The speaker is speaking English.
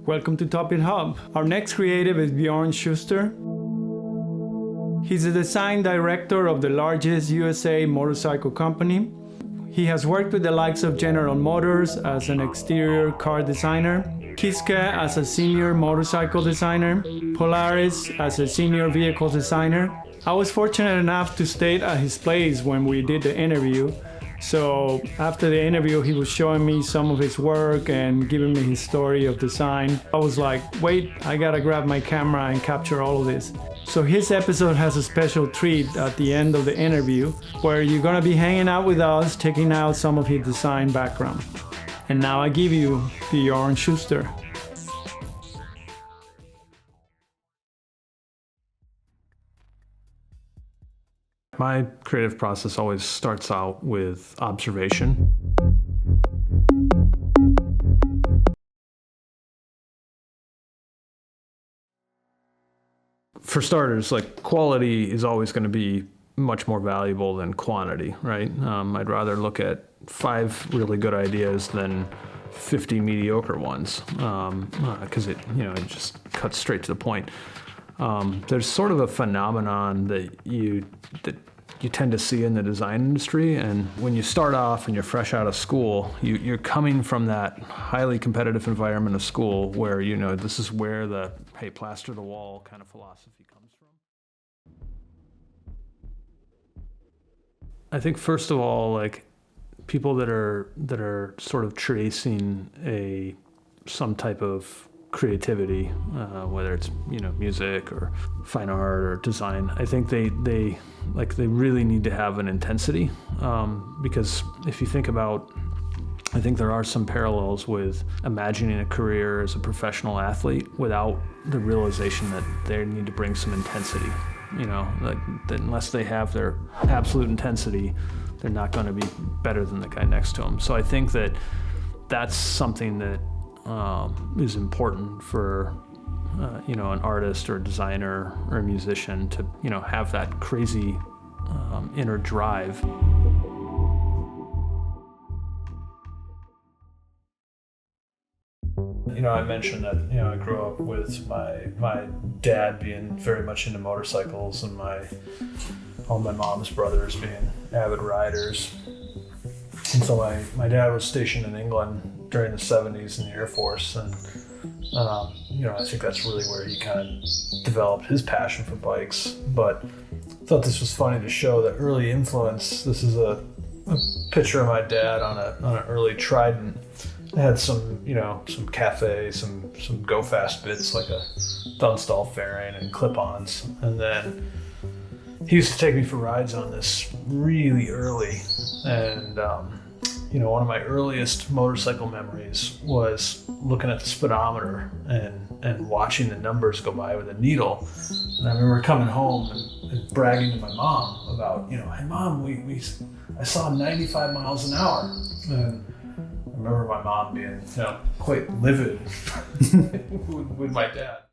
Welcome to TopiD-Hub. Our next creative is Bjorn Shuster. He's the design director of the largest USA motorcycle company. He has worked with the likes of General Motors as an exterior car designer, Kiska as a senior motorcycle designer, Polaris as a senior vehicle designer. I was fortunate enough to stay at his place when we did the interview. So after the interview, he was showing me some of his work and giving me his story of design. I was like, wait, I gotta grab my camera and capture all of this. So his episode has a special treat at the end of the interview where you're gonna be hanging out with us, checking out some of his design background. And now I give you Bjorn Shuster. My creative process always starts out with observation. For starters, like, quality is always going to be much more valuable than quantity, right? I'd rather look at 5 really good ideas than 50 mediocre ones, because it just cuts straight to the point. There's sort of a phenomenon that you tend to see in the design industry, and when you start off and you're fresh out of school, you're coming from that highly competitive environment of school where this is where the hey, plaster the wall kind of philosophy comes from. I think first of all, like, people that are sort of tracing some type of creativity, whether it's music or fine art or design, I think they really need to have an intensity, because if you think about, I think there are some parallels with imagining a career as a professional athlete without the realization that they need to bring some intensity. That unless they have their absolute intensity, they're not going to be better than the guy next to them. So I think that that's something that is important for an artist or a designer or a musician to have that crazy inner drive. I mentioned that I grew up with my dad being very much into motorcycles and all my mom's brothers being avid riders. And so my dad was stationed in England during the 70s in the Air Force, and I think that's really where he kind of developed his passion for bikes. But I thought this was funny to show the early influence. This is a picture of my dad on an early Trident. It had some cafe, some go fast bits like a Dunstall fairing and clip-ons, and then he used to take me for rides on this really early, and one of my earliest motorcycle memories was looking at the speedometer and watching the numbers go by with a needle. And I remember coming home and bragging to my mom about, hey mom, I saw 95 miles an hour. And I remember my mom being quite livid with my dad.